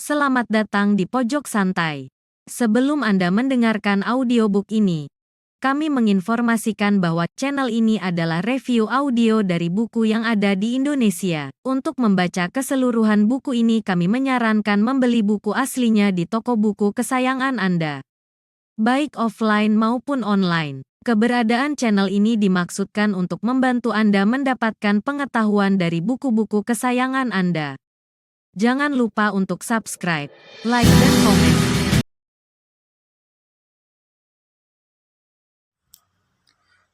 selamat datang di Pojok Santai. Sebelum Anda mendengarkan audiobook ini, kami menginformasikan bahwa channel ini adalah review audio dari buku yang ada di Indonesia. Untuk membaca keseluruhan buku ini kami menyarankan membeli buku aslinya di toko buku kesayangan Anda, baik offline maupun online. Keberadaan channel ini dimaksudkan untuk membantu Anda mendapatkan pengetahuan dari buku-buku kesayangan Anda. Jangan lupa untuk subscribe, like, dan komen.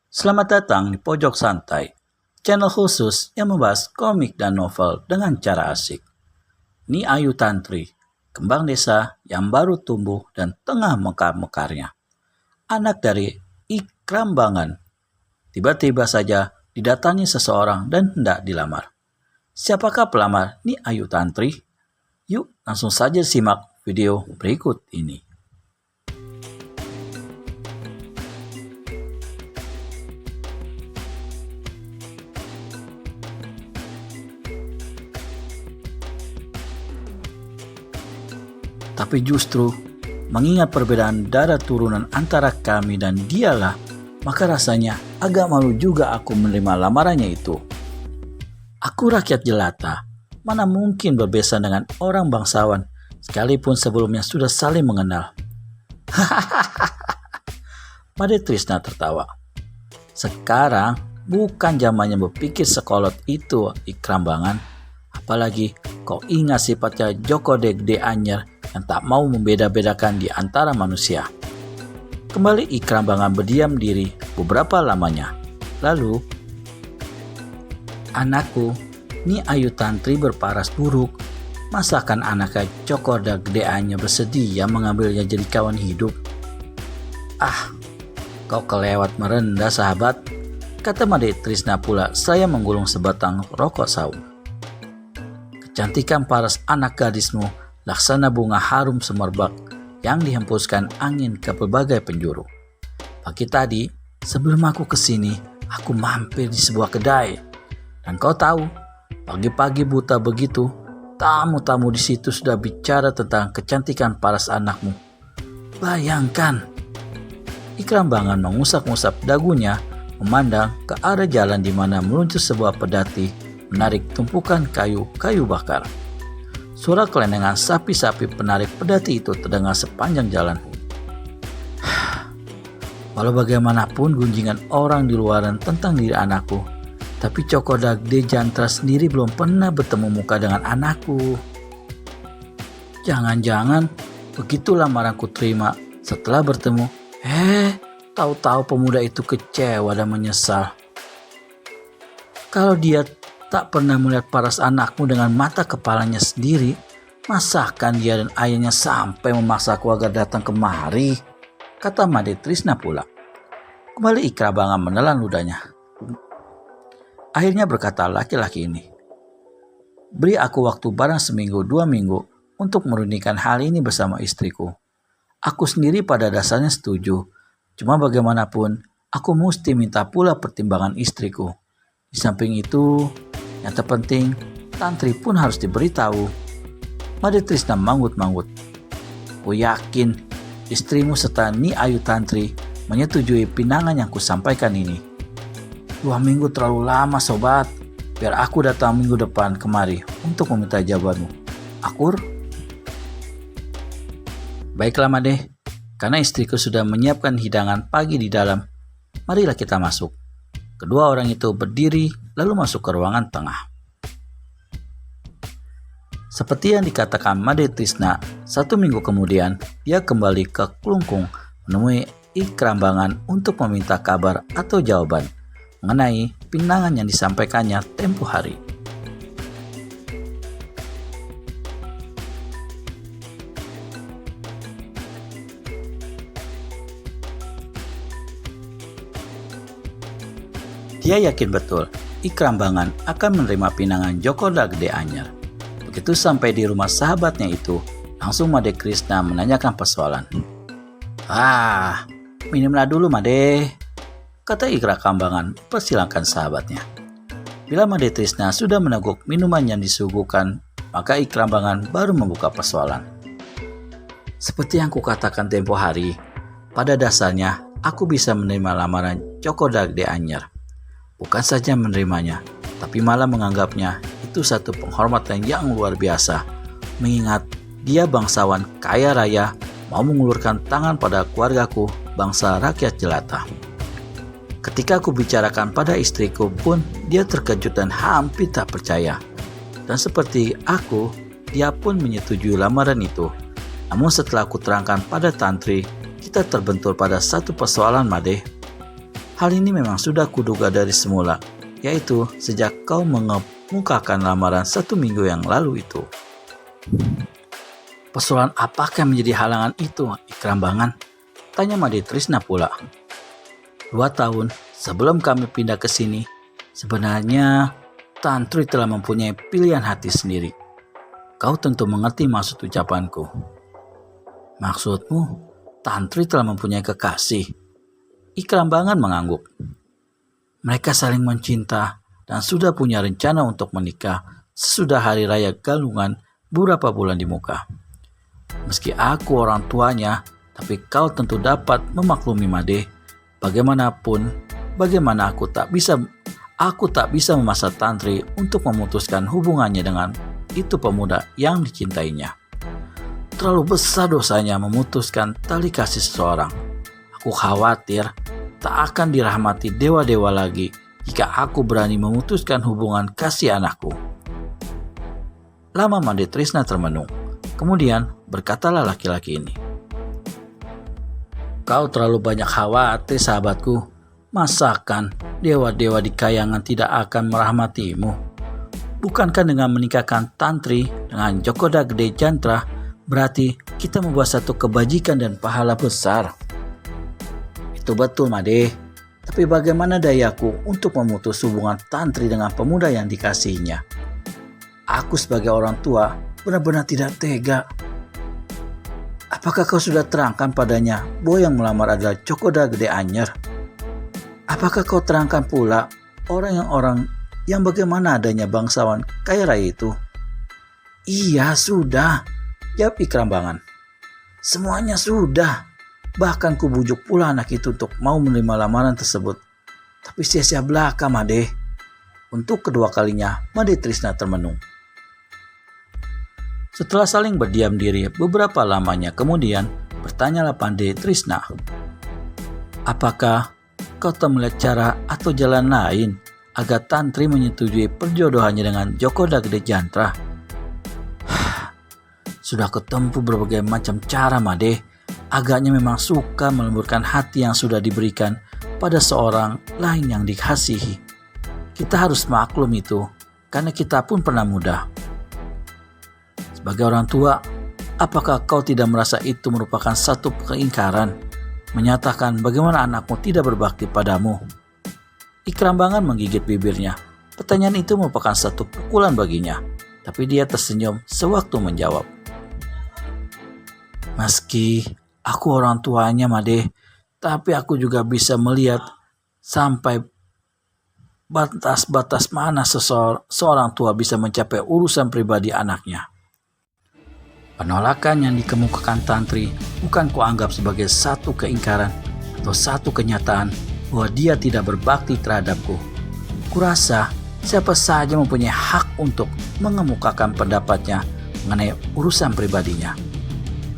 Selamat datang di Pojok Santai, channel khusus yang membahas komik dan novel dengan cara asik. Ni Ayu Tantri, kembang desa yang baru tumbuh dan tengah mekar-mekarnya. Anak dari Ikrambangan. Tiba-tiba saja didatangi seseorang dan hendak dilamar. Siapakah pelamar Ni Ayu Tantri? Yuk langsung saja simak video berikut ini. Tapi justru mengingat perbedaan darah turunan antara kami dan dialah, maka rasanya agak malu juga aku menerima lamarannya itu. Aku rakyat jelata, mana mungkin berbesan dengan orang bangsawan, sekalipun sebelumnya sudah saling mengenal. Made Trisna tertawa. Sekarang bukan zamannya berpikir sekolot itu, Ikrambangan. Apalagi kau ingat sifatnya Joko Degde Anyer yang tak mau membeda-bedakan di antara manusia. Kembali Ikrambangan berdiam diri beberapa lamanya. Lalu, anakku, Ni Ayu Tantri berparas buruk. Masakan anaknya Joko Degde Anyer bersedia mengambilnya jadi kawan hidup? Ah, kau kelewat merendah sahabat, kata Made Trisna pula saya menggulung sebatang rokok saung. Kecantikan paras anak gadismu laksana bunga harum semerbak yang dihempuskan angin ke berbagai penjuru. Pagi tadi, sebelum aku kesini, aku mampir di sebuah kedai. Dan kau tahu, pagi-pagi buta begitu, tamu-tamu di situ sudah bicara tentang kecantikan paras anakmu. Bayangkan. Ikrambangan mengusap-ngusap dagunya, memandang ke arah jalan di mana meluncur sebuah pedati menarik tumpukan kayu bakar. Suara kelenengan sapi-sapi penarik pedati itu terdengar sepanjang jalan. Walau bagaimanapun gunjingan orang di luaran tentang diri anakku, tapi Joko Degde Jantra sendiri belum pernah bertemu muka dengan anakku. Jangan-jangan begitu lamaranku terima setelah bertemu, tahu-tahu pemuda itu kecewa dan menyesal. Kalau dia tak pernah melihat paras anakmu dengan mata kepalanya sendiri, masakan dia dan ayahnya sampai memaksaku agar datang kemari, kata Made Trisna pula. Kembali Ikrambangan menelan ludahnya. Akhirnya berkata laki-laki ini, beri aku waktu barang seminggu 2 minggu untuk merundingkan hal ini bersama istriku. Aku sendiri pada dasarnya setuju, cuma bagaimanapun aku mesti minta pula pertimbangan istriku. Di samping itu, yang terpenting, Tantri pun harus diberitahu. Made Trisna manggut-manggut. Ku yakin istrimu serta Ni Ayu Tantri menyetujui pinangan yang kusampaikan ini. 2 minggu terlalu lama sobat. Biar aku datang minggu depan kemari untuk meminta jawabanmu. Akur? Baiklah Made, karena istriku sudah menyiapkan hidangan pagi di dalam. Marilah kita masuk. Kedua orang itu berdiri lalu masuk ke ruangan tengah. Seperti yang dikatakan Made Trisna, 1 minggu kemudian dia kembali ke Klungkung menemui Ikrambangan untuk meminta kabar atau jawaban mengenai pinangan yang disampaikannya tempo hari. Dia yakin betul Ikrambangan akan menerima pinangan Joko Degde Anyer. Begitu sampai di rumah sahabatnya itu, langsung Made Trisna menanyakan persoalan. Minumlah dulu Made, kata Ikrambangan persilahkan sahabatnya. Bila Made Trisna sudah meneguk minuman yang disuguhkan maka Ikrambangan baru membuka persoalan. Seperti yang kukatakan tempo hari, pada dasarnya aku bisa menerima lamaran Joko Dagde Anyar. Bukan saja menerimanya, tapi malah menganggapnya itu satu penghormatan yang luar biasa, mengingat dia bangsawan kaya raya mau mengulurkan tangan pada keluargaku, bangsa rakyat jelata. Ketika aku bicarakan pada istriku pun, dia terkejut dan hampir tak percaya. Dan seperti aku, dia pun menyetujui lamaran itu. Namun setelah aku terangkan pada Tantri, kita terbentur pada satu persoalan, Made. Hal ini memang sudah kuduga dari semula, yaitu sejak kau mengemukakan lamaran 1 minggu yang lalu itu. Persoalan apakah menjadi halangan itu, Ikrambangan? Tanya Made Trisna pula. 2 tahun sebelum kami pindah ke sini, sebenarnya Tantri telah mempunyai pilihan hati sendiri. Kau tentu mengerti maksud ucapanku. Maksudmu, Tantri telah mempunyai kekasih? Ikrambangan mengangguk. Mereka saling mencinta dan sudah punya rencana untuk menikah sesudah hari raya Galungan beberapa bulan di muka. Meski aku orang tuanya, tapi kau tentu dapat memaklumi, Made. Bagaimanapun, bagaimana aku tak bisa memaksa Tantri untuk memutuskan hubungannya dengan itu pemuda yang dicintainya. Terlalu besar dosanya memutuskan tali kasih seseorang. Aku khawatir tak akan dirahmati dewa-dewa lagi jika aku berani memutuskan hubungan kasih anakku. Lama Made Trisna termenung. Kemudian berkatalah laki-laki ini. Kau terlalu banyak khawatir, sahabatku. Masakan dewa-dewa di kayangan tidak akan merahmatimu? Bukankah dengan menikahkan Tantri dengan Joko Dagde Jantra berarti kita membuat satu kebajikan dan pahala besar? Itu betul, Made. Tapi bagaimana dayaku untuk memutus hubungan Tantri dengan pemuda yang dikasihinya? Aku sebagai orang tua benar-benar tidak tega. Apakah kau sudah terangkan padanya bahwa yang melamar adalah Joko Dagde Anyar? Apakah kau terangkan pula orang yang bagaimana adanya bangsawan kaya raya itu? Iya, sudah, jawab Ikrambangan. Semuanya sudah. Bahkan kubujuk pula anak itu untuk mau menerima lamaran tersebut. Tapi sia-sia belaka, Made. Untuk kedua kalinya, Made Trisna termenung. Setelah saling berdiam diri beberapa lamanya kemudian, bertanyalah Made Trisna. Apakah kau tak melihat cara atau jalan lain agar Tantri menyetujui perjodohannya dengan Joko Dagde Jantra? Sudah kutempuh berbagai macam cara, Made. Agaknya memang suka melemburkan hati yang sudah diberikan pada seorang lain yang dikasihi. Kita harus maklum itu, karena kita pun pernah muda. Sebagai orang tua, apakah kau tidak merasa itu merupakan satu keingkaran? Menyatakan bagaimana anakmu tidak berbakti padamu? Ikrambangan menggigit bibirnya. Pertanyaan itu merupakan satu pukulan baginya, tapi dia tersenyum sewaktu menjawab. Meski aku orang tuanya, Made, tapi aku juga bisa melihat sampai batas-batas mana seorang tua bisa mencapai urusan pribadi anaknya. Penolakan yang dikemukakan Tantri bukan kuanggap sebagai satu keingkaran atau satu kenyataan bahwa dia tidak berbakti terhadapku. Kurasa siapa saja mempunyai hak untuk mengemukakan pendapatnya mengenai urusan pribadinya.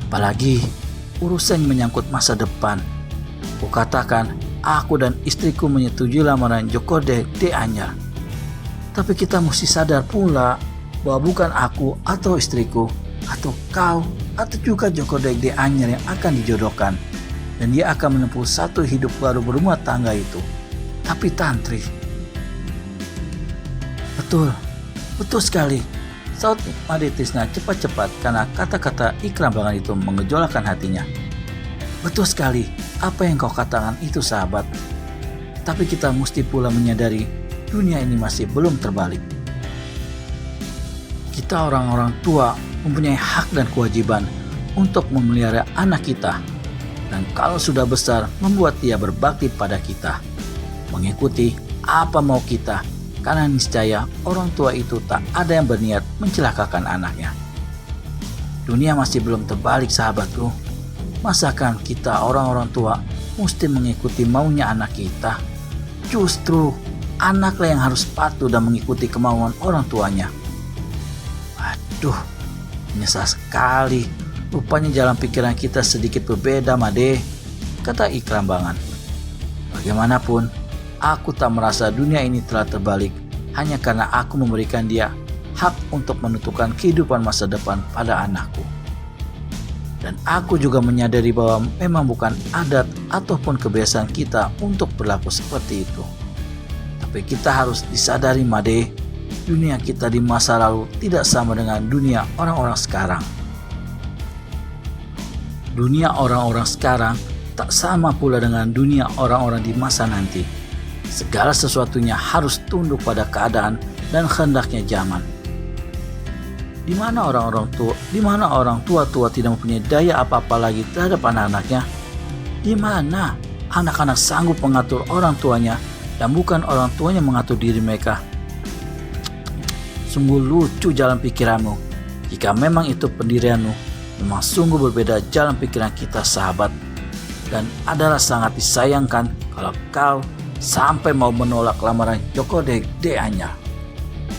Apalagi urusan menyangkut masa depan. Kukatakan aku dan istriku menyetujui lamaran Joko Dagde Anyar. Tapi kita mesti sadar pula bahwa bukan aku atau istriku atau kau atau juga Joko Dagde Anyar yang akan dijodohkan, dan dia akan menempuh satu hidup baru berumah tangga itu, tapi Tantri. Betul sekali, saut Made Trisna cepat-cepat karena kata-kata Ikrambangan itu mengejolakkan hatinya. Betul sekali apa yang kau katakan itu, sahabat. Tapi kita mesti pula menyadari dunia ini masih belum terbalik. Kita orang-orang tua mempunyai hak dan kewajiban untuk memelihara anak kita, dan kalau sudah besar membuat dia berbakti pada kita, mengikuti apa mau kita, karena niscaya orang tua itu tak ada yang berniat mencelakakan anaknya. Dunia masih belum terbalik sahabatku. Masakan kita orang-orang tua mesti mengikuti maunya anak kita? Justru anaklah yang harus patuh dan mengikuti kemauan orang tuanya. Aduh, menyesal sekali. Rupanya jalan pikiran kita sedikit berbeda, Made, kata Ikram Bangan. Bagaimanapun, aku tak merasa dunia ini telah terbalik hanya karena aku memberikan dia hak untuk menentukan kehidupan masa depan pada anakku. Dan aku juga menyadari bahwa memang bukan adat ataupun kebiasaan kita untuk berlaku seperti itu. Tapi kita harus disadari, Made, dunia kita di masa lalu tidak sama dengan dunia orang-orang sekarang. Dunia orang-orang sekarang tak sama pula dengan dunia orang-orang di masa nanti. Segala sesuatunya harus tunduk pada keadaan dan kehendaknya zaman. Di mana orang tua-tua tidak mempunyai daya apa-apa lagi terhadap anak-anaknya? Di mana anak-anak sanggup mengatur orang tuanya dan bukan orang tuanya mengatur diri mereka? Sungguh lucu jalan pikiranmu. Jika memang itu pendirianmu, memang sungguh berbeda jalan pikiran kita, sahabat. Dan adalah sangat disayangkan kalau kau sampai mau menolak lamaran Joko Gede Anyar.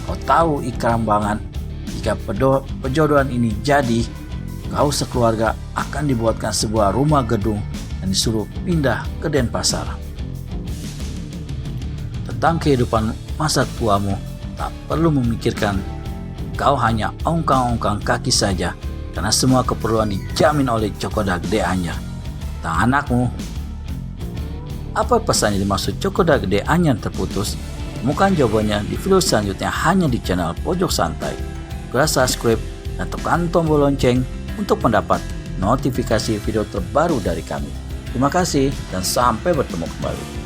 Kau tahu, Ikram Bangan, jika perjodohan ini jadi, kau sekeluarga akan dibuatkan sebuah rumah gedung dan disuruh pindah ke Denpasar. Tentang kehidupan masa tuamu, tak perlu memikirkan. Kau hanya ongkang-ongkang kaki saja, karena semua keperluan dijamin oleh Joko Gede Anyar. Tentang anakmu, apa pesan yang dimaksud Joko Gede Anyar terputus? Temukan jawabannya di video selanjutnya hanya di channel Pojok Santai. Subscribe dan tekan tombol lonceng untuk mendapat notifikasi video terbaru dari kami. Terima kasih dan sampai bertemu kembali.